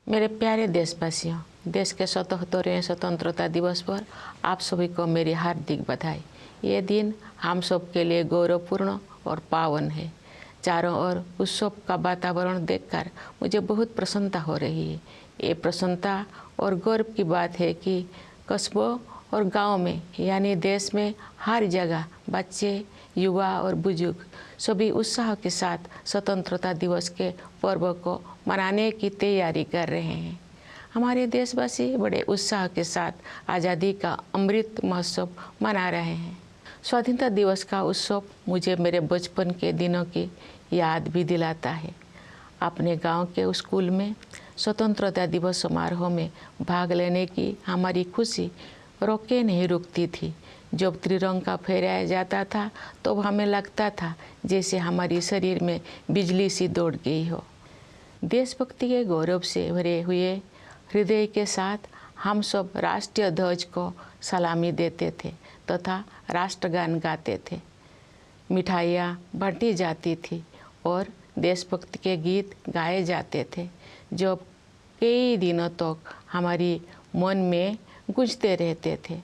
मेरे प्यारे देशवासियों, देश के 77वें स्वतंत्रता दिवस पर आप सभी को मेरी हार्दिक बधाई। ये दिन हम सब के लिए गौरवपूर्ण और पावन है। चारों ओर उत्सव का वातावरण देखकर मुझे बहुत प्रसन्नता हो रही है। ये प्रसन्नता और गौरव की बात है कि कस्बों और गांव में यानी देश में हर जगह बच्चे, युवा और बुजुर्ग सभी उत्साह के साथ स्वतंत्रता दिवस के पर्व को मनाने की तैयारी कर रहे हैं। हमारे देशवासी बड़े उत्साह के साथ आज़ादी का अमृत महोत्सव मना रहे हैं। स्वाधीनता दिवस का उत्सव मुझे मेरे बचपन के दिनों की याद भी दिलाता है। अपने गांव के स्कूल में स्वतंत्रता दिवस समारोह में भाग लेने की हमारी खुशी रोके नहीं रुकती थी। जब त्रिरंगा फहराया जाता था तो हमें लगता था जैसे हमारी शरीर में बिजली सी दौड़ गई हो। देशभक्ति के गौरव से भरे हुए हृदय के साथ हम सब राष्ट्रीय ध्वज को सलामी देते थे तथा राष्ट्रगान गाते थे। मिठाइयाँ बांटी जाती थी और देशभक्ति के गीत गाए जाते थे जो कई दिनों तक हमारी मन में गूंजते रहते थे।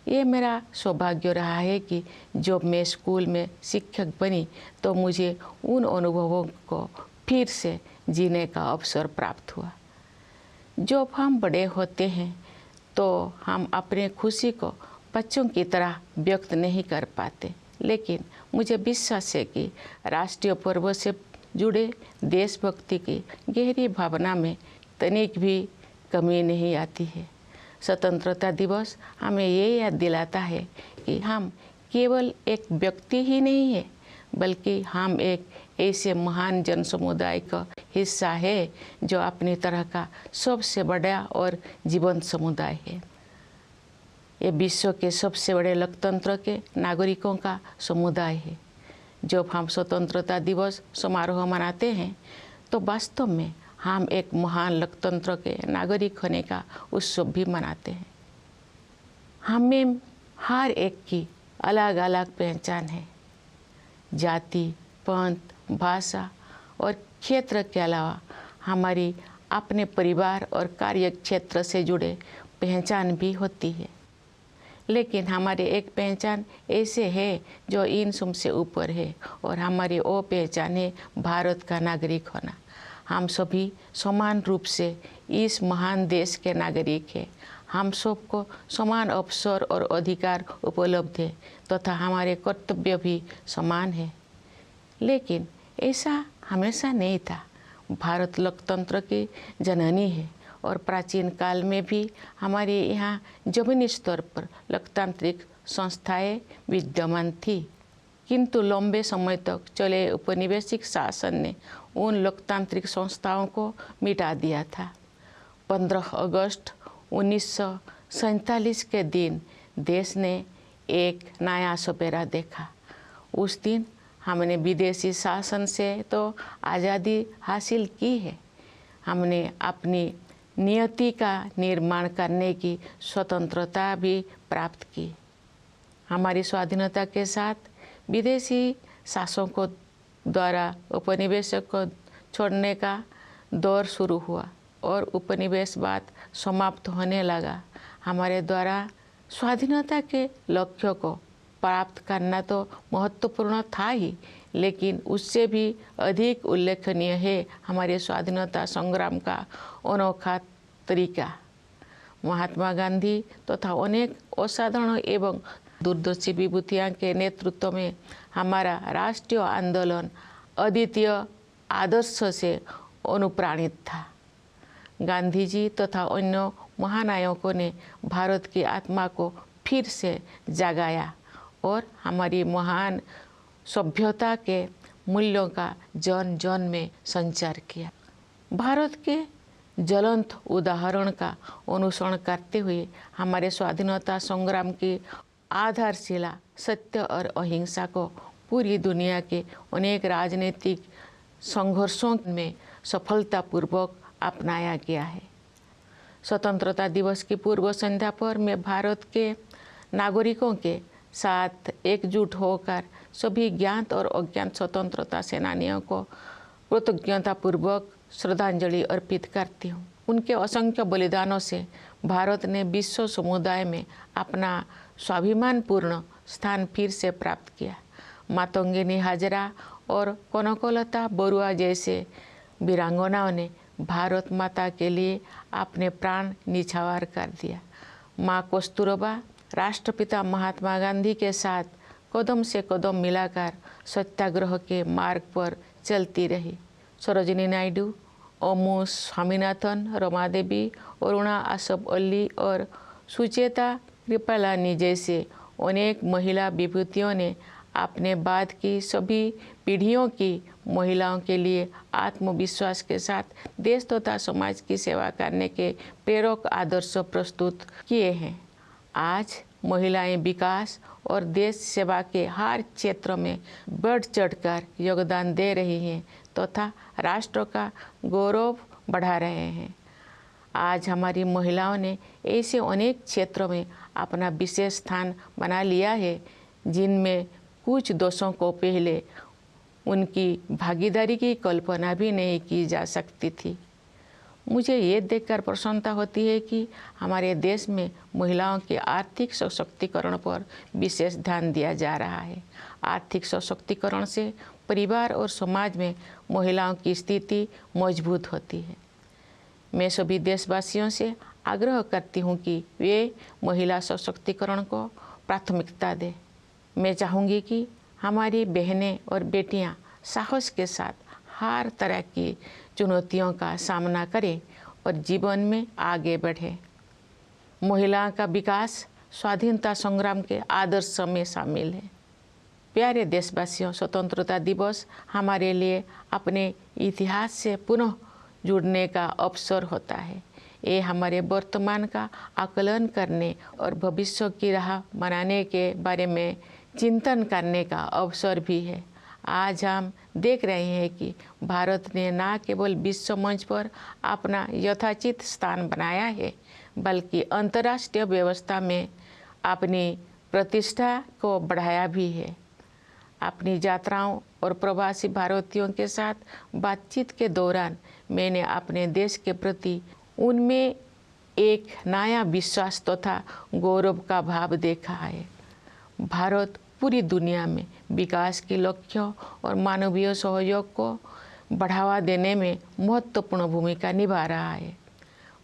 ये मेरा सौभाग्य रहा है कि जब मैं स्कूल में शिक्षक बनी तो मुझे उन अनुभवों को फिर से जीने का अवसर प्राप्त हुआ। जब हम बड़े होते हैं तो हम अपने खुशी को बच्चों की तरह व्यक्त नहीं कर पाते, लेकिन मुझे विश्वास है कि राष्ट्रीय पर्व से जुड़े देशभक्ति की गहरी भावना में तनिक भी कमी नहीं आती है। स्वतंत्रता दिवस हमें ये याद दिलाता है कि हम केवल एक व्यक्ति ही नहीं है, बल्कि हम एक ऐसे महान जन समुदाय का हिस्सा है जो अपनी तरह का सबसे बड़ा और जीवंत समुदाय है। ये विश्व के सबसे बड़े लोकतंत्र के नागरिकों का समुदाय है। जब हम स्वतंत्रता दिवस समारोह मनाते हैं तो वास्तव में हम एक महान लोकतंत्र के नागरिक होने का उत्सव भी मनाते हैं। हमें हर एक की अलग अलग पहचान है। जाति, पंथ, भाषा और क्षेत्र के अलावा हमारी अपने परिवार और कार्य क्षेत्र से जुड़े पहचान भी होती है, लेकिन हमारी एक पहचान ऐसे है जो इन सब से ऊपर है और हमारी वो पहचान है भारत का नागरिक होना। हम सभी समान रूप से इस महान देश के नागरिक हैं। हम सबको समान अवसर और अधिकार उपलब्ध है तथा हमारे कर्तव्य भी समान है। लेकिन ऐसा हमेशा नहीं था। भारत लोकतंत्र की जननी है और प्राचीन काल में भी हमारे यहाँ जमीनी स्तर पर लोकतांत्रिक संस्थाएं विद्यमान थी, किंतु लंबे समय तक चले उपनिवेशिक शासन ने उन लोकतांत्रिक संस्थाओं को मिटा दिया था। 15 अगस्त 1947 के दिन देश ने एक नया सपेरा देखा। उस दिन हमने विदेशी शासन से तो आज़ादी हासिल की है, हमने अपनी नियति का निर्माण करने की स्वतंत्रता भी प्राप्त की। हमारी स्वाधीनता के साथ विदेशी शासकों द्वारा उपनिवेशों को छोड़ने का दौर शुरू हुआ और उपनिवेशवाद समाप्त होने लगा। हमारे द्वारा स्वाधीनता के लक्ष्य को प्राप्त करना तो महत्वपूर्ण था ही, लेकिन उससे भी अधिक उल्लेखनीय है हमारे स्वाधीनता संग्राम का अनोखा तरीका। महात्मा गांधी तथा अनेक असाधारण एवं दूरदर्शी विभूतियों के नेतृत्व में हमारा राष्ट्रीय आंदोलन अद्वितीय आदर्श से अनुप्राणित था। गांधी जी तथा अन्य महानायकों ने भारत की आत्मा को फिर से जगाया और हमारी महान सभ्यता के मूल्यों का जन जन में संचार किया। भारत के ज्वलंत उदाहरण का अनुसरण करते हुए हमारे स्वाधीनता संग्राम की आधारशिला सत्य और अहिंसा को पूरी दुनिया के अनेक राजनीतिक संघर्षों में सफलतापूर्वक अपनाया गया है। स्वतंत्रता दिवस की पूर्व संध्या पर मैं भारत के नागरिकों के साथ एकजुट होकर सभी ज्ञात और अज्ञात स्वतंत्रता सेनानियों को कृतज्ञतापूर्वक श्रद्धांजलि अर्पित करती हूँ। उनके असंख्य बलिदानों से भारत ने विश्व समुदाय में अपना स्वाभिमानपूर्ण स्थान फिर से प्राप्त किया। मातंगिनी हाजरा और कनकलता बरुआ जैसे वीरांगनाओं ने भारत माता के लिए अपने प्राण निछावर कर दिया। माँ कस्तूरबा राष्ट्रपिता महात्मा गांधी के साथ कदम से कदम मिलाकर सत्याग्रह के मार्ग पर चलती रही। सरोजिनी नायडू, अमू स्वामीनाथन, रमा देवी, अरुणा आसफ अली और सुचेता कृपलानी जैसे अनेक महिला विभूतियों ने अपने बाद की सभी पीढ़ियों की महिलाओं के लिए आत्मविश्वास के साथ देश तथा समाज की सेवा करने के प्रेरक आदर्श प्रस्तुत किए हैं। आज महिलाएं विकास और देश सेवा के हर क्षेत्र में बढ़ चढ़कर योगदान दे रही हैं तथा राष्ट्र का गौरव बढ़ा रहे हैं। आज हमारी महिलाओं ने ऐसे अनेक क्षेत्रों में अपना विशेष स्थान बना लिया है जिनमें कुछ दशकों को पहले उनकी भागीदारी की कल्पना भी नहीं की जा सकती थी। मुझे ये देखकर प्रसन्नता होती है कि हमारे देश में महिलाओं के आर्थिक सशक्तिकरण पर विशेष ध्यान दिया जा रहा है। आर्थिक सशक्तिकरण से परिवार और समाज में महिलाओं की स्थिति मजबूत होती है। मैं सभी देशवासियों से आग्रह करती हूँ कि वे महिला सशक्तिकरण को प्राथमिकता दें। मैं चाहूँगी कि हमारी बहनें और बेटियाँ साहस के साथ हर तरह की चुनौतियों का सामना करें और जीवन में आगे बढ़ें। महिलाओं का विकास स्वाधीनता संग्राम के आदर्श में शामिल है। प्यारे देशवासियों, स्वतंत्रता दिवस हमारे लिए अपने इतिहास से पुनः जुड़ने का अवसर होता है। ये हमारे वर्तमान का आकलन करने और भविष्य की राह बनाने के बारे में चिंतन करने का अवसर भी है। आज हम देख रहे हैं कि भारत ने न केवल विश्व मंच पर अपना यथाचित स्थान बनाया है, बल्कि अंतर्राष्ट्रीय व्यवस्था में अपनी प्रतिष्ठा को बढ़ाया भी है। अपनी यात्राओं और प्रवासी भारतीयों के साथ बातचीत के दौरान मैंने अपने देश के प्रति उनमें एक नया विश्वास तथा गौरव का भाव देखा है। भारत पूरी दुनिया में विकास के लक्ष्यों और मानवीय सहयोग को बढ़ावा देने में महत्वपूर्ण भूमिका निभा रहा है।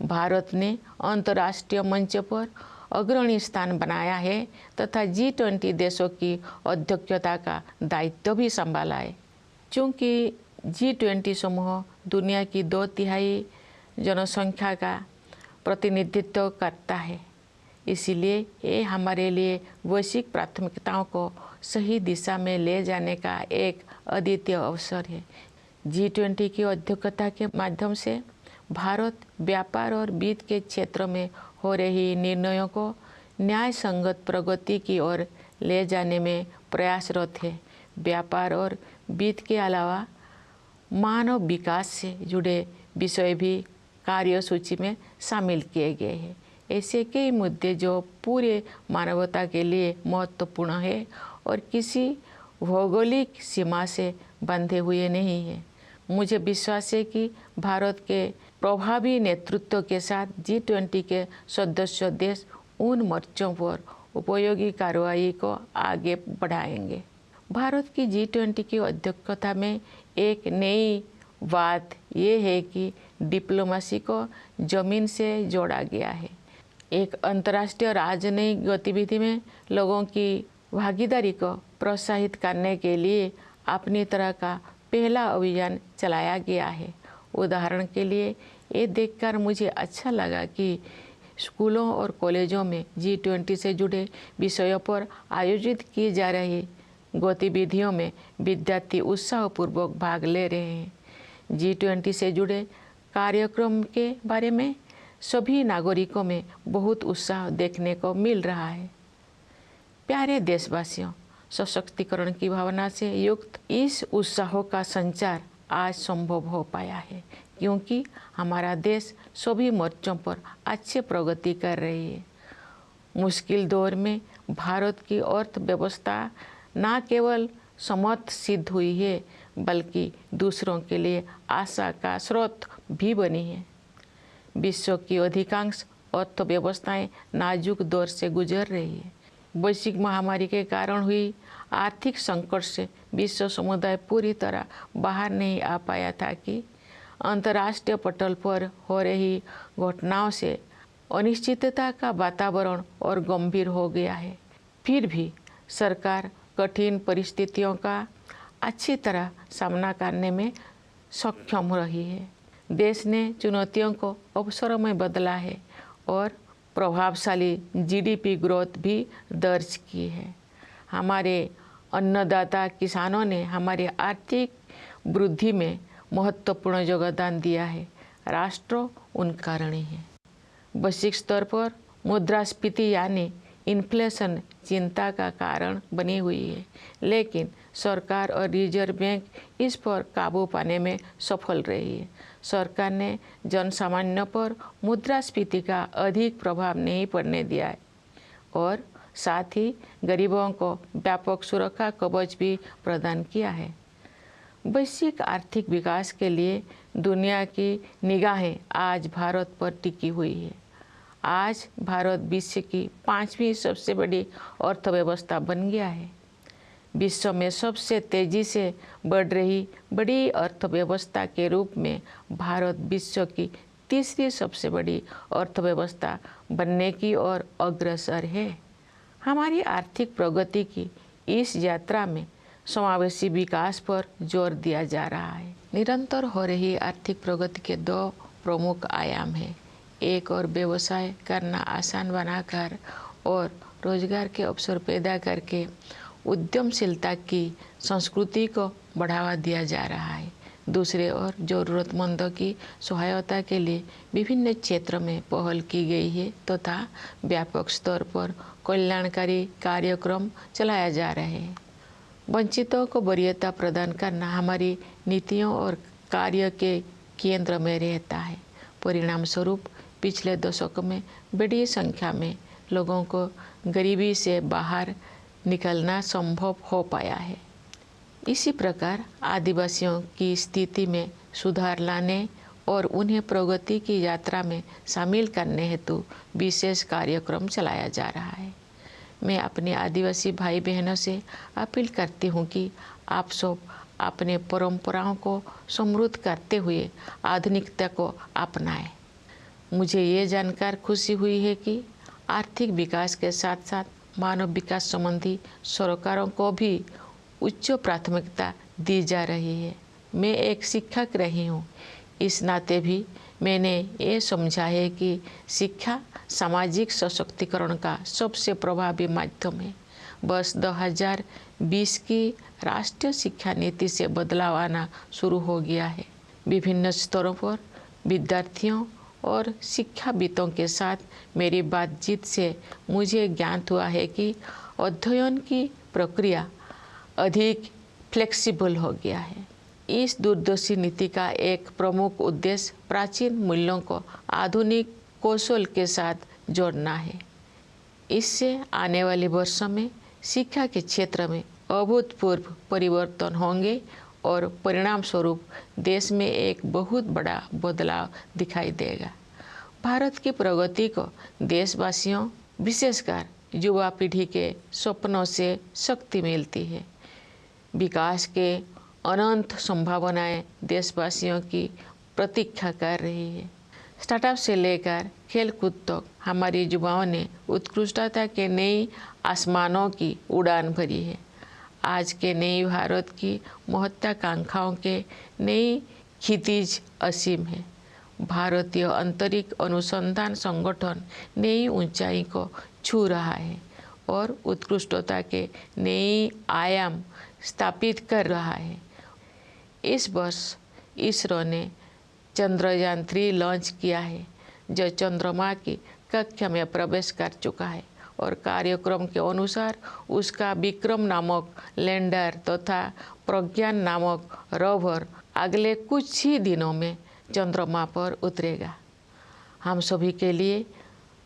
भारत ने अंतर्राष्ट्रीय मंच पर अग्रणी स्थान बनाया है तथा G20 देशों की अध्यक्षता का दायित्व भी संभाला है। चूँकि G20 समूह दुनिया की 2/3 जनसंख्या का प्रतिनिधित्व करता है, इसीलिए ये हमारे लिए वैश्विक प्राथमिकताओं को सही दिशा में ले जाने का एक अद्वितीय अवसर है। G20 की अध्यक्षता के माध्यम से भारत व्यापार और वित्त के क्षेत्र में हो रही निर्णयों को न्याय संगत प्रगति की ओर ले जाने में प्रयासरत है। व्यापार और वित्त के अलावा मानव विकास से जुड़े विषय भी कार्यसूची में शामिल किए गए हैं। ऐसे कई मुद्दे जो पूरे मानवता के लिए महत्वपूर्ण है और किसी भौगोलिक सीमा से बंधे हुए नहीं हैं। मुझे विश्वास है कि भारत के प्रभावी नेतृत्व के साथ G20 के सदस्य देश उन मोर्चों पर उपयोगी कार्रवाई को आगे बढ़ाएंगे। भारत की G20 की अध्यक्षता में एक नई बात यह है कि डिप्लोमेसी को जमीन से जोड़ा गया है। एक अंतर्राष्ट्रीय राजनयिक गतिविधि में लोगों की भागीदारी को प्रोत्साहित करने के लिए अपनी तरह का पहला अभियान चलाया गया है। उदाहरण के लिए ये देखकर मुझे अच्छा लगा कि स्कूलों और कॉलेजों में G20 से जुड़े विषयों पर आयोजित की जा रही गतिविधियों में विद्यार्थी उत्साहपूर्वक भाग ले रहे हैं। G20 से जुड़े कार्यक्रम के बारे में सभी नागरिकों में बहुत उत्साह देखने को मिल रहा है। प्यारे देशवासियों, सशक्तिकरण की भावना से युक्त इस उत्साह का संचार आज संभव हो पाया है क्योंकि हमारा देश सभी मोर्चों पर अच्छी प्रगति कर रही है। मुश्किल दौर में भारत की अर्थव्यवस्था न केवल समर्थ सिद्ध हुई है बल्कि दूसरों के लिए आशा का स्रोत भी बनी है। विश्व की अधिकांश अर्थव्यवस्थाएं नाजुक दौर से गुजर रही है। वैश्विक महामारी के कारण हुई आर्थिक संकट से विश्व समुदाय पूरी तरह बाहर नहीं आ पाया था कि अंतर्राष्ट्रीय पटल पर हो रही घटनाओं से अनिश्चितता का वातावरण और गंभीर हो गया है। फिर भी सरकार कठिन परिस्थितियों का अच्छी तरह सामना करने में सक्षम रही है। देश ने चुनौतियों को अवसरों में बदला है और प्रभावशाली जीडीपी ग्रोथ भी दर्ज की है। हमारे अन्नदाता किसानों ने हमारी आर्थिक वृद्धि में महत्वपूर्ण योगदान दिया है। राष्ट्र उनका ऋणी है। वैश्विक स्तर पर मुद्रास्फीति यानी इन्फ्लेशन चिंता का कारण बनी हुई है, लेकिन सरकार और रिजर्व बैंक इस पर काबू पाने में सफल रही है। सरकार ने जनसामान्य पर मुद्रास्फीति का अधिक प्रभाव नहीं पड़ने दिया है और साथ ही गरीबों को व्यापक सुरक्षा कवच भी प्रदान किया है। वैश्विक आर्थिक विकास के लिए दुनिया की निगाहें आज भारत पर टिकी हुई है। आज भारत विश्व की 5वीं सबसे बड़ी अर्थव्यवस्था बन गया है। विश्व में सबसे तेजी से बढ़ रही बड़ी अर्थव्यवस्था के रूप में भारत विश्व की 3री सबसे बड़ी अर्थव्यवस्था बनने की ओर अग्रसर है। हमारी आर्थिक प्रगति की इस यात्रा में समावेशी विकास पर जोर दिया जा रहा है। निरंतर हो रही आर्थिक प्रगति के 2 प्रमुख आयाम हैं। एक और व्यवसाय करना आसान बनाकर और रोजगार के अवसर पैदा करके उद्यमशीलता की संस्कृति को बढ़ावा दिया जा रहा है। दूसरे ओर जरूरतमंदों की सहायता के लिए विभिन्न क्षेत्रों में पहल की गई है तथा व्यापक स्तर पर कल्याणकारी कार्यक्रम चलाया जा रहे हैं। वंचितों को वरीयता प्रदान करना हमारी नीतियों और कार्य के केंद्र में रहता है। परिणाम स्वरूप पिछले दशक में बड़ी संख्या में लोगों को गरीबी से बाहर निकलना संभव हो पाया है। इसी प्रकार आदिवासियों की स्थिति में सुधार लाने और उन्हें प्रगति की यात्रा में शामिल करने हेतु विशेष कार्यक्रम चलाया जा रहा है। मैं अपने आदिवासी भाई बहनों से अपील करती हूँ कि आप सब अपने परंपराओं को समृद्ध करते हुए आधुनिकता को अपनाएं। मुझे ये जानकर खुशी हुई है कि आर्थिक विकास के साथ साथ मानव विकास संबंधी सरकारों को भी उच्च प्राथमिकता दी जा रही है। मैं एक शिक्षक रही हूँ, इस नाते भी मैंने ये समझा है कि शिक्षा सामाजिक सशक्तिकरण का सबसे प्रभावी माध्यम है। वर्ष 2020 की राष्ट्रीय शिक्षा नीति से बदलाव आना शुरू हो गया है। विभिन्न स्तरों पर विद्यार्थियों और शिक्षाविदों के साथ मेरी बातचीत से मुझे ज्ञात हुआ है कि अध्ययन की प्रक्रिया अधिक फ्लेक्सिबल हो गया है। इस दूरदर्शी नीति का एक प्रमुख उद्देश्य प्राचीन मूल्यों को आधुनिक कौशल के साथ जोड़ना है। इससे आने वाले वर्षों में शिक्षा के क्षेत्र में अभूतपूर्व परिवर्तन होंगे और परिणाम स्वरूप देश में एक बहुत बड़ा बदलाव दिखाई देगा। भारत की प्रगति को देशवासियों, विशेषकर युवा पीढ़ी के सपनों से शक्ति मिलती है। विकास के अनंत संभावनाएं देशवासियों की प्रतीक्षा कर रही है। स्टार्टअप से लेकर खेलकूद तक हमारे युवाओं ने उत्कृष्टता के नई आसमानों की उड़ान भरी है। आज के नई भारत की महत्वाकांक्षाओं के नई क्षितिज असीम है। भारतीय अंतरिक्ष अनुसंधान संगठन नई ऊंचाई को छू रहा है और उत्कृष्टता के नई आयाम स्थापित कर रहा है। इस वर्ष इसरो ने चंद्रयान-3 लॉन्च किया है, जो चंद्रमा की कक्षा में प्रवेश कर चुका है और कार्यक्रम के अनुसार उसका विक्रम नामक लैंडर तथा प्रज्ञान नामक रोवर अगले कुछ ही दिनों में चंद्रमा पर उतरेगा। हम सभी के लिए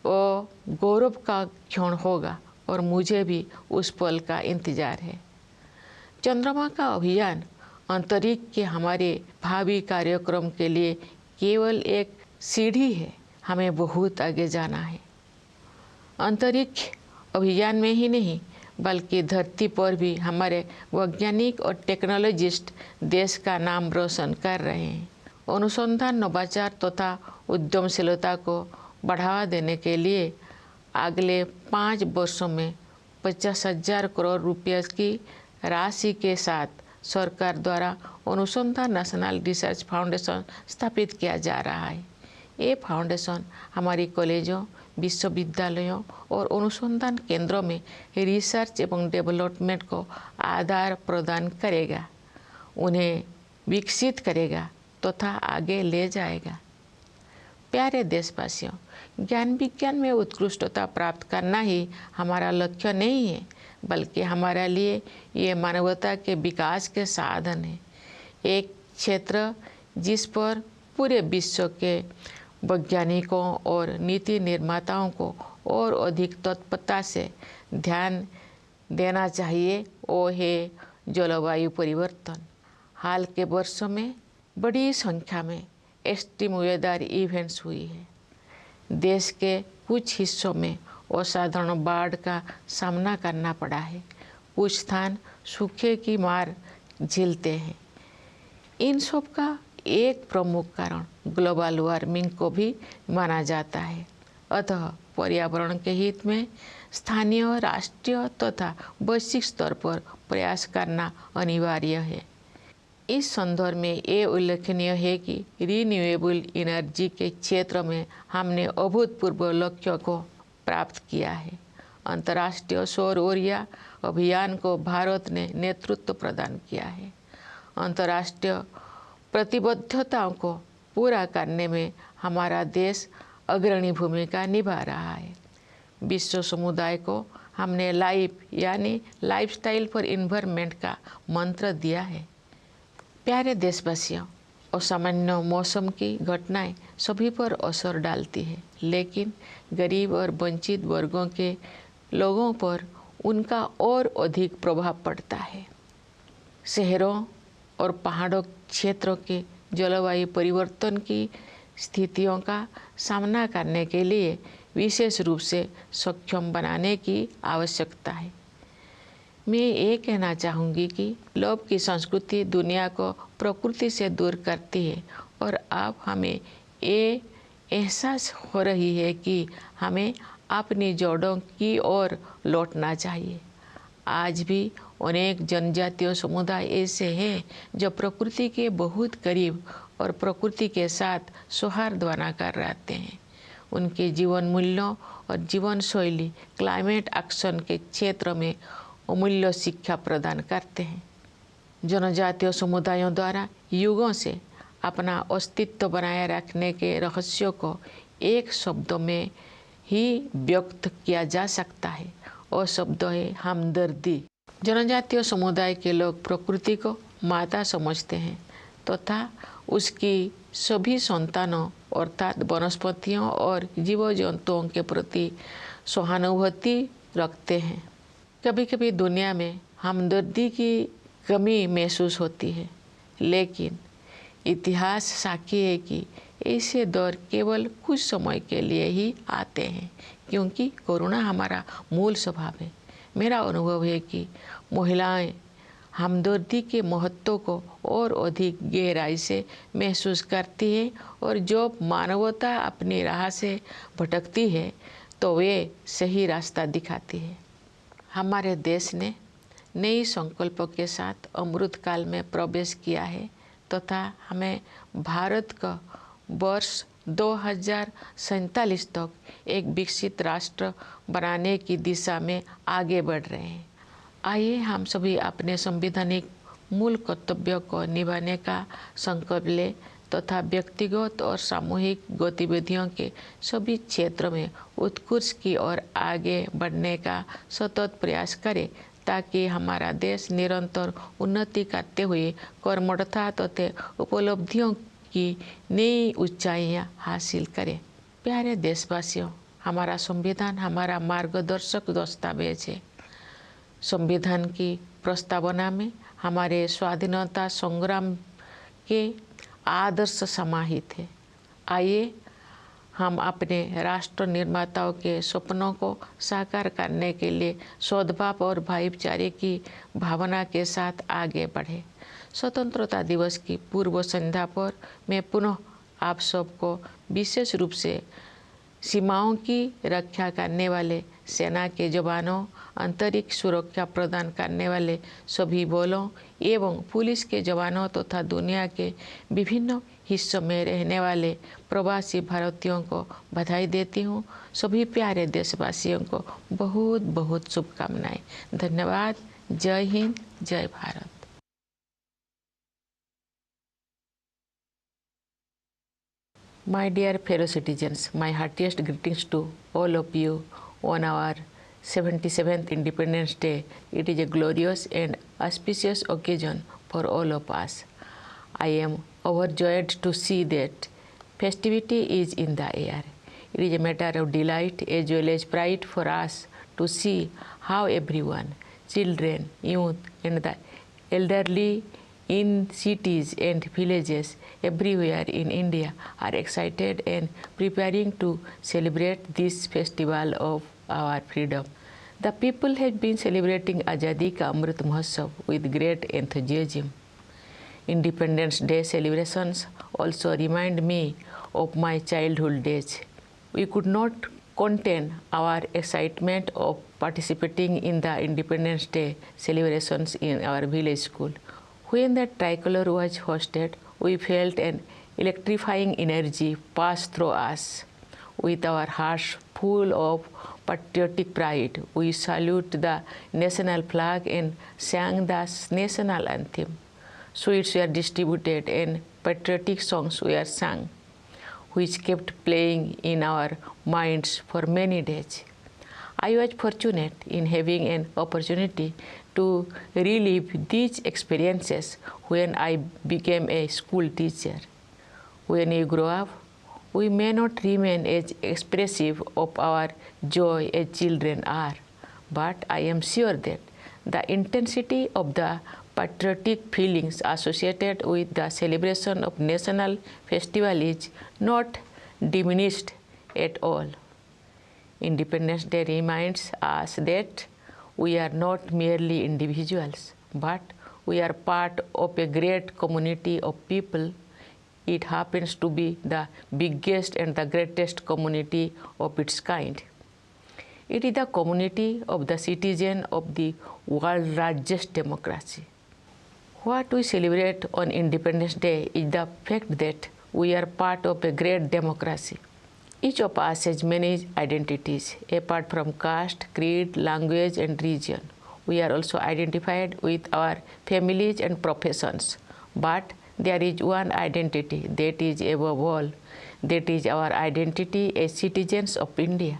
वो गौरव का क्षण होगा और मुझे भी उस पल का इंतजार है। चंद्रमा का अभियान अंतरिक्ष के हमारे भावी कार्यक्रम के लिए केवल एक सीढ़ी है। हमें बहुत आगे जाना है। अंतरिक्ष अभियान में ही नहीं बल्कि धरती पर भी हमारे वैज्ञानिक और टेक्नोलॉजिस्ट देश का नाम रोशन कर रहे हैं। अनुसंधान, नवाचार तथा उद्यमशीलता को बढ़ावा देने के लिए अगले 5 वर्षों में 50,000 करोड़ रुपये की राशि के साथ सरकार द्वारा अनुसंधान नेशनल रिसर्च फाउंडेशन स्थापित किया जा रहा है। ये फाउंडेशन हमारी कॉलेजों, विश्वविद्यालयों और अनुसंधान केंद्रों में रिसर्च एवं डेवलपमेंट को आधार प्रदान करेगा, उन्हें विकसित करेगा तथा आगे ले जाएगा। प्यारे देशवासियों, ज्ञान विज्ञान में उत्कृष्टता प्राप्त करना ही हमारा लक्ष्य नहीं है, बल्कि हमारे लिए ये मानवता के विकास के साधन है। एक क्षेत्र जिस पर पूरे विश्व के वैज्ञानिकों और नीति निर्माताओं को और अधिक तत्परता से ध्यान देना चाहिए वो है जलवायु परिवर्तन। हाल के वर्षों में बड़ी संख्या में एक्सट्रीम वेदर इवेंट्स हुई है। देश के कुछ हिस्सों में असाधारण बाढ़ का सामना करना पड़ा है, कुछ स्थान सूखे की मार झेलते हैं। इन सब का एक प्रमुख कारण ग्लोबल वार्मिंग को भी माना जाता है। अतः पर्यावरण के हित में स्थानीय, राष्ट्रीय तथा वैश्विक स्तर पर प्रयास करना अनिवार्य है। इस संदर्भ में ये उल्लेखनीय है कि रिन्यूएबल एनर्जी के क्षेत्र में हमने अभूतपूर्व लक्ष्यों को प्राप्त किया है। अंतर्राष्ट्रीय सौर ऊर्जा अभियान को भारत ने नेतृत्व प्रदान किया है। अंतर्राष्ट्रीय प्रतिबद्धताओं को पूरा करने में हमारा देश अग्रणी भूमिका निभा रहा है। विश्व समुदाय को हमने लाइफस्टाइल फॉर एनवायरनमेंट का मंत्र दिया है। प्यारे देशवासियों, असामान्य मौसम की घटनाएं सभी पर असर डालती है, लेकिन गरीब और वंचित वर्गों के लोगों पर उनका और अधिक प्रभाव पड़ता है। शहरों और पहाड़ों क्षेत्रों के जलवायु परिवर्तन की स्थितियों का सामना करने के लिए विशेष रूप से सक्षम बनाने की आवश्यकता है। मैं ये कहना चाहूँगी कि लोभ की संस्कृति दुनिया को प्रकृति से दूर करती है और अब हमें ये एहसास हो रही है कि हमें अपनी जड़ों की ओर लौटना चाहिए। आज भी अनेक जनजातीय समुदाय ऐसे हैं जो प्रकृति के बहुत करीब और प्रकृति के साथ सौहार्द बनाकर रहते हैं। उनके जीवन मूल्यों और जीवन शैली क्लाइमेट एक्शन के क्षेत्र में अमूल्य शिक्षा प्रदान करते हैं। जनजातीय समुदायों द्वारा युगों से अपना अस्तित्व बनाए रखने के रहस्यों को एक शब्द में ही व्यक्त किया जा सकता है और शब्द है हमदर्दी। जनजातीय समुदाय के लोग प्रकृति को माता समझते हैं तथा उसकी सभी संतानों अर्थात वनस्पतियों और जीव जंतुओं के प्रति सहानुभूति रखते हैं। कभी कभी दुनिया में हमदर्दी की कमी महसूस होती है, लेकिन इतिहास साक्षी है कि ऐसे दौर केवल कुछ समय के लिए ही आते हैं, क्योंकि करुणा हमारा मूल स्वभाव है। मेरा अनुभव है कि महिलाएं हमदर्दी के महत्व को और अधिक गहराई से महसूस करती है और जो मानवता अपनी राह से भटकती है तो वे सही रास्ता दिखाती है। हमारे देश ने नई संकल्पों के साथ अमृत काल में प्रवेश किया है तथा हमें भारत का वर्ष 2047 तक एक विकसित राष्ट्र बनाने की दिशा में आगे बढ़ रहे हैं। आइए हम सभी अपने संवैधानिक मूल कर्तव्यों को निभाने का संकल्प लें तथा व्यक्तिगत और सामूहिक गतिविधियों के सभी क्षेत्रों में उत्कृष्ट की ओर आगे बढ़ने का सतत प्रयास करें, ताकि हमारा देश निरंतर उन्नति करते हुए कर्मठता तथा उपलब्धियों की नई ऊंचाइयां हासिल करें। प्यारे देशवासियों, हमारा संविधान हमारा मार्गदर्शक दस्तावेज है। संविधान की प्रस्तावना में हमारे स्वाधीनता संग्राम के आदर्श समाहित है। आइए हम अपने राष्ट्र निर्माताओं के सपनों को साकार करने के लिए सद्भाव और भाईचारे की भावना के साथ आगे बढ़े। स्वतंत्रता दिवस की पूर्व संध्या पर मैं पुनः आप सबको विशेष रूप से सीमाओं की रक्षा करने वाले सेना के जवानों, आंतरिक सुरक्षा प्रदान करने वाले सभी बलों एवं पुलिस के जवानों तथा दुनिया के विभिन्न हिस्सों में रहने वाले प्रवासी भारतीयों को बधाई देती हूँ। सभी प्यारे देशवासियों को बहुत बहुत शुभकामनाएं। धन्यवाद। जय हिंद, जय Bharat. My dear fellow citizens, my heartiest greetings to all of you on our 77th Independence Day. It is a glorious and auspicious occasion for all of us. I am overjoyed to see that festivity is in the air. It is a matter of delight as well as pride for us to see how everyone, children, youth, and the elderly in cities and villages everywhere in India are excited and preparing to celebrate this festival of our freedom. The people have been celebrating Azadi Ka Amrit Mahotsav with great enthusiasm. Independence Day celebrations also remind me of my childhood days. We could not contain our excitement of participating in the Independence Day celebrations in our village school. When the tricolor was hosted, we felt an electrifying energy pass through us. With our hearts full of patriotic pride, we salute the national flag and sang the national anthem. Sweets were distributed and patriotic songs were sung, which kept playing in our minds for many days. I was fortunate in having an opportunity to relive these experiences when I became a school teacher. When we grow up, we may not remain as expressive of our joy as children are, but I am sure that the intensity of the patriotic feelings associated with the celebration of national festival is not diminished at all. Independence Day reminds us that we are not merely individuals, but we are part of a great community of people. It happens to be the biggest and the greatest community of its kind. It is the community of the citizens of the world's largest democracy. What we celebrate on Independence Day is the fact that we are part of a great democracy. Each of us has many identities, apart from caste, creed, language, and region. We are also identified with our families and professions. But there is one identity that is above all. That is our identity as citizens of India.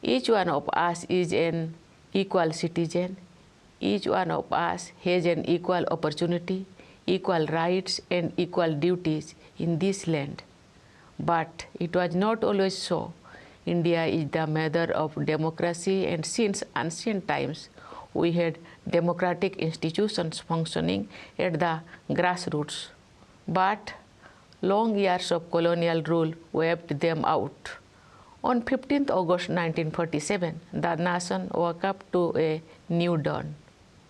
Each one of us is an equal citizen. Each one of us has an equal opportunity, equal rights, and equal duties in this land. But it was not always so. India is the mother of democracy, and since ancient times, we had democratic institutions functioning at the grassroots. But long years of colonial rule wiped them out. On 15th August 1947, the nation woke up to a new dawn.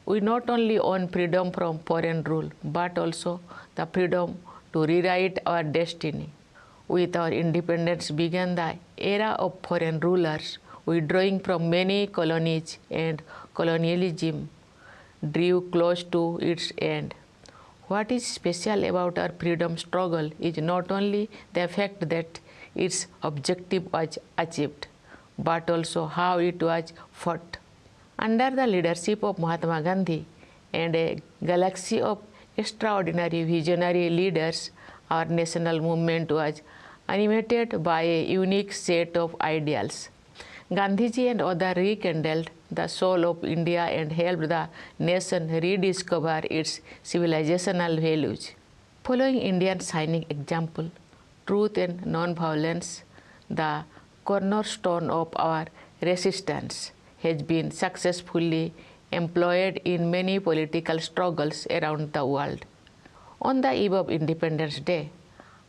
We not only own freedom from foreign rule, but also the freedom to rewrite our destiny. With our independence began the era of foreign rulers, withdrawing from many colonies, and colonialism drew close to its end. What is special about our freedom struggle is not only the fact that its objective was achieved, but also how it was fought. Under the leadership of Mahatma Gandhi and a galaxy of extraordinary visionary leaders, our national movement was animated by a unique set of ideals. Gandhiji and others rekindled the soul of India and helped the nation rediscover its civilizational values. Following India's shining example, truth and non-violence, the cornerstone of our resistance, has been successfully employed in many political struggles around the world. On the eve of Independence Day,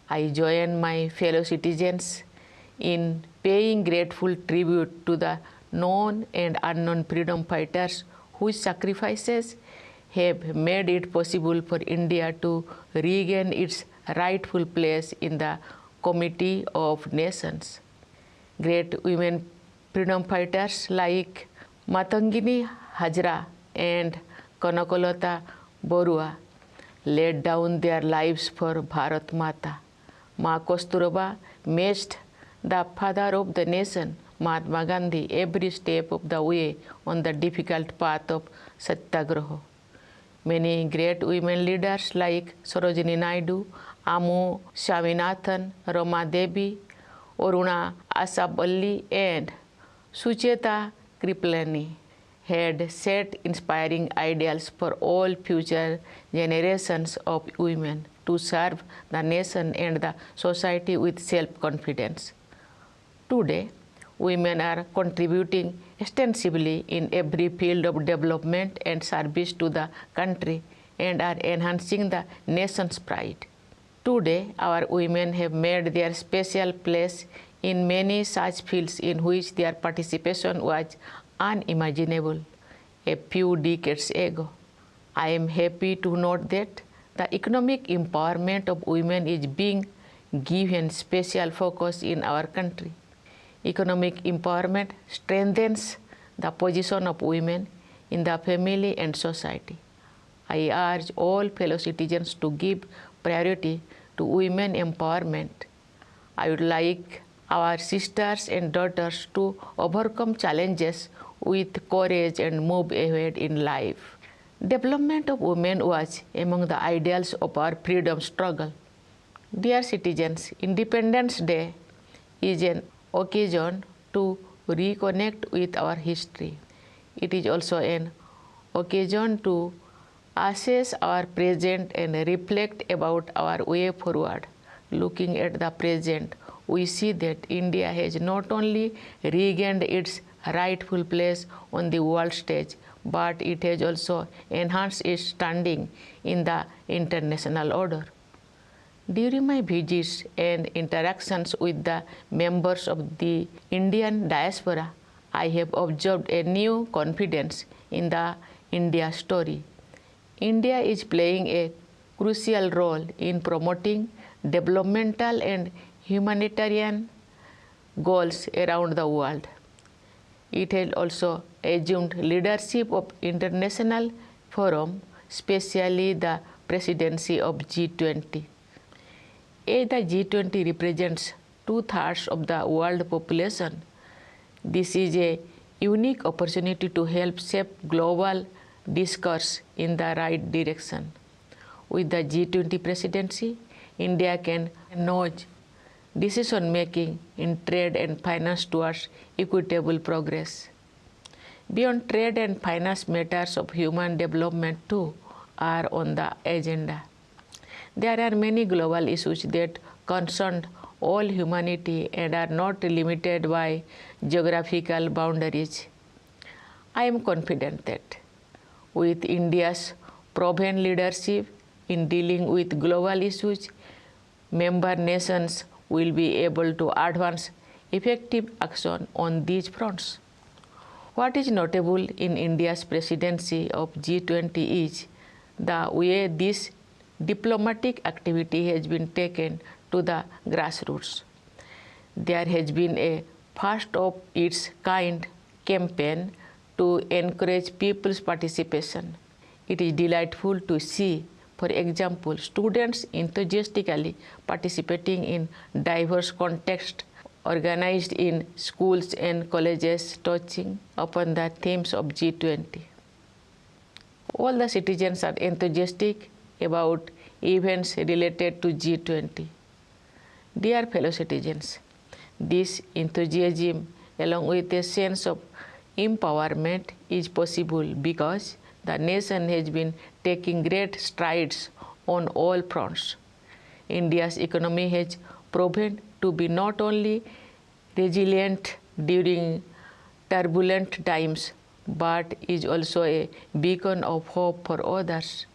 I join my fellow citizens in paying grateful tribute to the known and unknown freedom fighters whose sacrifices have made it possible for India to regain its rightful place in the Committee of Nations. Great women freedom fighters like Matangini Hajra and Kanakolata Borua laid down their lives for Bharat Mata. Ma Kasturba matched the father of the nation, Mahatma Gandhi, every step of the way on the difficult path of Satyagraha. Many great women leaders like Sarojini Naidu, Amu Swaminathan, Rama Devi, Aruna Asaballi, and Sucheta Kripalani had set inspiring ideals for all future generations of women to serve the nation and the society with self-confidence. Today, women are contributing extensively in every field of development and service to the country and are enhancing the nation's pride. Today, our women have made their special place in many such fields in which their participation was unimaginable a few decades ago. I am happy to note that the economic empowerment of women is being given special focus in our country. Economic empowerment strengthens the position of women in the family and society. I urge all fellow citizens to give priority to women empowerment. I would like our sisters and daughters to overcome challenges with courage and move ahead in life. Development of women was among the ideals of our freedom struggle. Dear citizens, Independence Day is an occasion to reconnect with our history. It is also an occasion to assess our present and reflect about our way forward. Looking at the present, we see that India has not only regained its rightful place on the world stage, but it has also enhanced its standing in the international order. During my visits and interactions with the members of the Indian diaspora, I have observed a new confidence in the India story. India is playing a crucial role in promoting developmental and humanitarian goals around the world. It has also assumed leadership of international forums, especially the presidency of G20. As the G20 represents 2/3 of the world population, this is a unique opportunity to help shape global discourse in the right direction. With the G20 presidency, India can nudge decision-making in trade and finance towards equitable progress. Beyond trade and finance, matters of human development too are on the agenda. There are many global issues that concern all humanity and are not limited by geographical boundaries. I am confident that with India's proven leadership in dealing with global issues, member nations will be able to advance effective action on these fronts. What is notable in India's presidency of G20 is the way this diplomatic activity has been taken to the grassroots. There has been a first of its kind campaign to encourage people's participation. It is delightful to see, for example, students enthusiastically participating in diverse contexts organized in schools and colleges touching upon the themes of G20. All the citizens are enthusiastic about events related to G20. Dear fellow citizens, this enthusiasm, along with a sense of empowerment, is possible because the nation has been taking great strides on all fronts. India's economy has proven to be not only resilient during turbulent times, but is also a beacon of hope for others.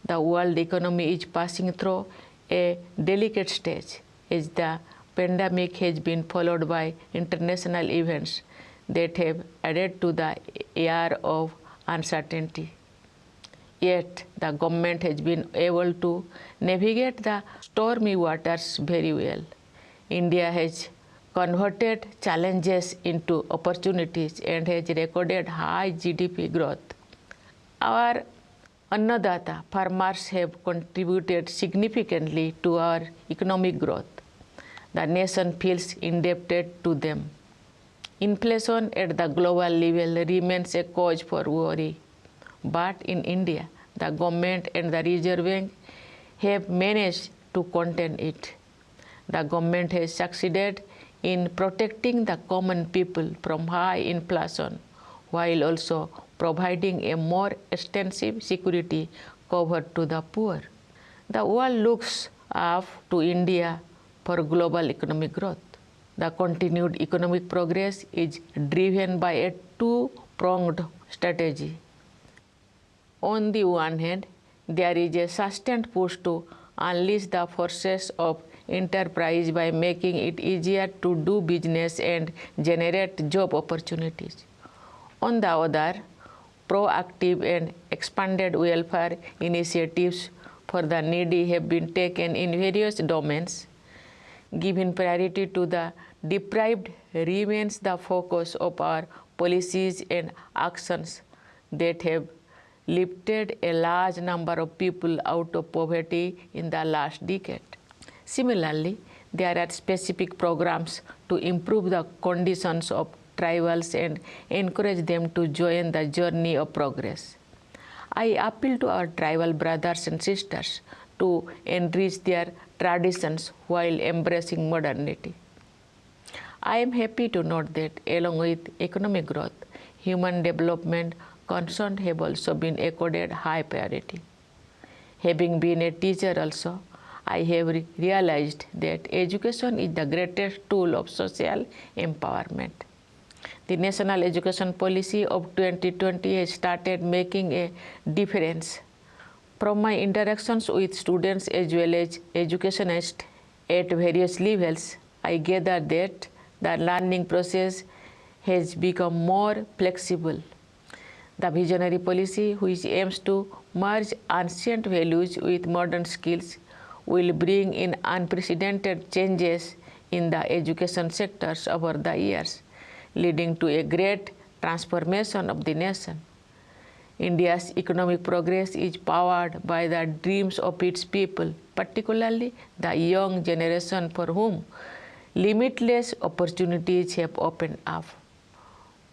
The world economy is passing through a delicate stage as the pandemic has been followed by international events that have added to the air of uncertainty. Yet, the government has been able to navigate the stormy waters very well. India has converted challenges into opportunities and has recorded high GDP growth. Our Annadata farmers have contributed significantly to our economic growth. The nation feels indebted to them. Inflation at the global level remains a cause for worry. But in India, the government and the Reserve Bank have managed to contain it. The government has succeeded in protecting the common people from high inflation, while also providing a more extensive security cover to the poor. The world looks up to India for global economic growth. The continued economic progress is driven by a two-pronged strategy. On the one hand, there is a sustained push to unleash the forces of enterprise by making it easier to do business and generate job opportunities. On the other, proactive and expanded welfare initiatives for the needy have been taken in various domains. Giving priority to the deprived remains the focus of our policies and actions that have lifted a large number of people out of poverty in the last decade. Similarly, there are specific programs to improve the conditions of tribals and encourage them to join the journey of progress. I appeal to our tribal brothers and sisters to enrich their traditions while embracing modernity. I am happy to note that along with economic growth, human development concerns have also been accorded high priority. Having been a teacher also, I have realized that education is the greatest tool of social empowerment. The National Education Policy of 2020 has started making a difference. From my interactions with students as well as educationists at various levels, I gather that the learning process has become more flexible. The visionary policy, which aims to merge ancient values with modern skills, will bring in unprecedented changes in the education sectors over the years, leading to a great transformation of the nation. India's economic progress is powered by the dreams of its people, particularly the young generation for whom limitless opportunities have opened up.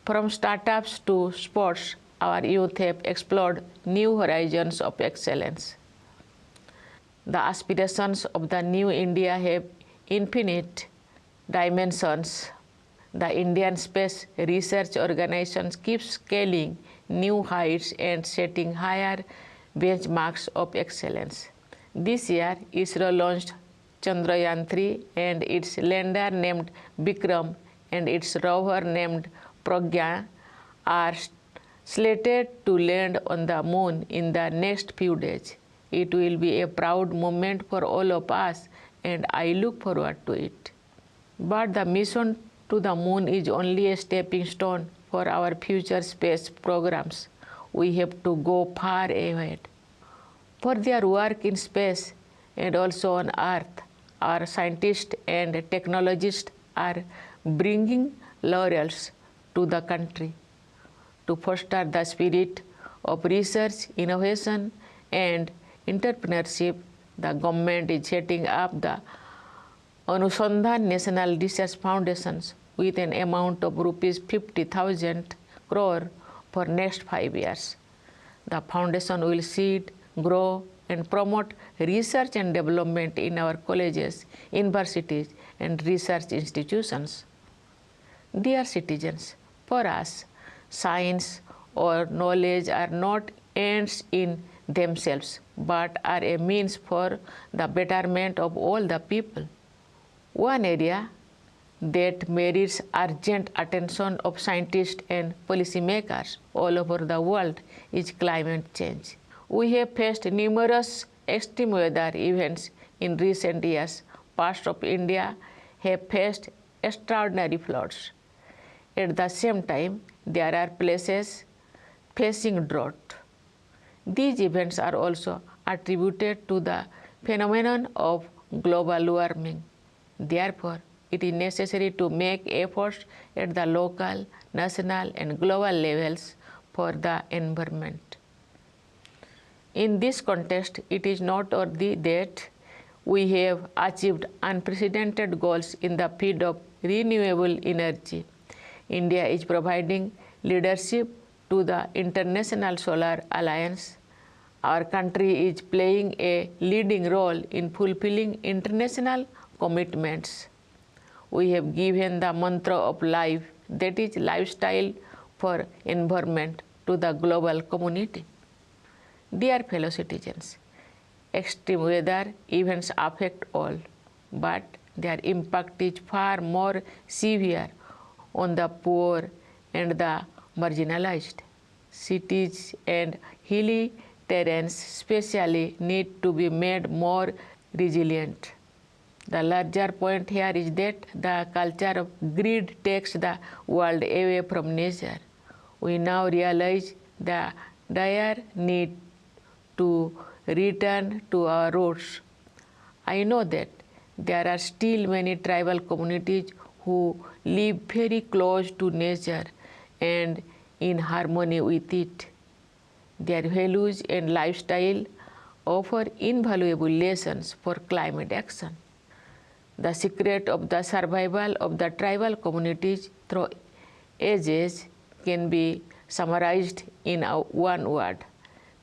From startups to sports, our youth have explored new horizons of excellence. The aspirations of the new India have infinite dimensions. The Indian Space Research Organization keeps scaling new heights and setting higher benchmarks of excellence. This year, ISRO launched Chandrayaan-3 and its lander named Vikram and its rover named Pragya are slated to land on the moon in the next few days. It will be a proud moment for all of us, and I look forward to it. But the mission to the moon is only a stepping stone for our future space programs. We have to go far ahead. For their work in space and also on Earth, our scientists and technologists are bringing laurels to the country. To foster the spirit of research, innovation, and entrepreneurship, the government is setting up the Anusandhan National Research Foundations with an amount of rupees 50,000 crore for next 5 years. The foundation will seed, grow, and promote research and development in our colleges, universities, and research institutions. Dear citizens, for us, science or knowledge are not ends in themselves, but are a means for the betterment of all the people. One area that merits urgent attention of scientists and policymakers all over the world is climate change. We have faced numerous extreme weather events in recent years. Parts of India have faced extraordinary floods. At the same time, there are places facing drought. These events are also attributed to the phenomenon of global warming. Therefore, it is necessary to make efforts at the local, national, and global levels for the environment. In this context, it is noteworthy that we have achieved unprecedented goals in the field of renewable energy. India is providing leadership to the International Solar Alliance. Our country is playing a leading role in fulfilling international commitments. We have given the mantra of life, that is lifestyle for environment, to the global community. Dear fellow citizens, extreme weather events affect all, but their impact is far more severe on the poor and the marginalized. Cities and hilly terrains especially need to be made more resilient. The larger point here is that the culture of greed takes the world away from nature. We now realize the dire need to return to our roots. I know that there are still many tribal communities who live very close to nature and in harmony with it. Their values and lifestyle offer invaluable lessons for climate action. The secret of the survival of the tribal communities through ages can be summarized in one word.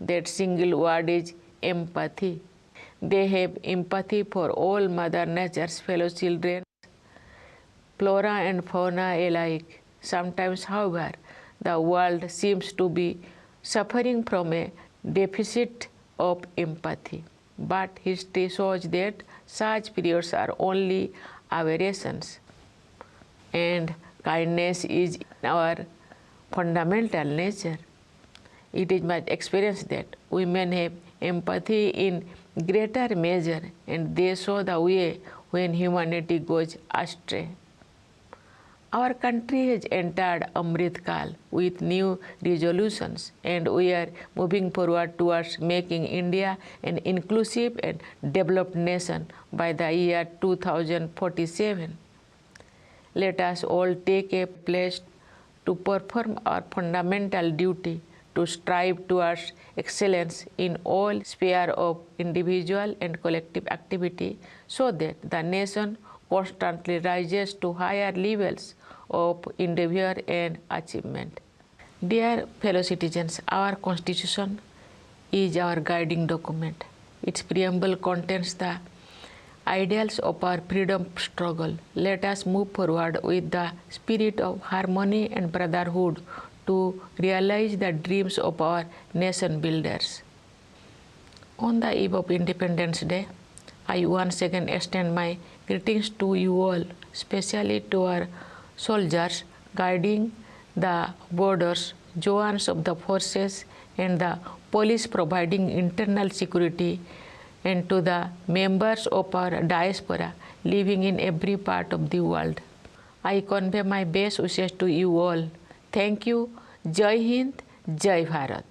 That single word is empathy. They have empathy for all Mother Nature's fellow children, flora and fauna alike. Sometimes, however, the world seems to be suffering from a deficit of empathy. But history shows that such periods are only aberrations, and kindness is our fundamental nature. It is my experience that women have empathy in greater measure, and they show the way when humanity goes astray. Our country has entered Amrit Kal with new resolutions, and we are moving forward towards making India an inclusive and developed nation by the year 2047. Let us all take a pledge to perform our fundamental duty to strive towards excellence in all spheres of individual and collective activity, so that the nation constantly rises to higher levels of endeavor and achievement. Dear fellow citizens, our Constitution is our guiding document. Its preamble contains the ideals of our freedom struggle. Let us move forward with the spirit of harmony and brotherhood to realize the dreams of our nation builders. On the eve of Independence Day, I once again extend my greetings to you all, especially to our soldiers guarding the borders, jawans of the forces, and the police providing internal security, and to the members of our diaspora living in every part of the world. I convey my best wishes to you all. Thank you. Jai Hind, Jai Bharat.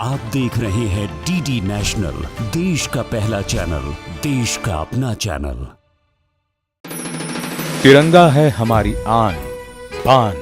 आप देख रहे हैं DD national, देश का पहला channel, देश का अपना चैनल। तिरंगा है हमारी आन बान।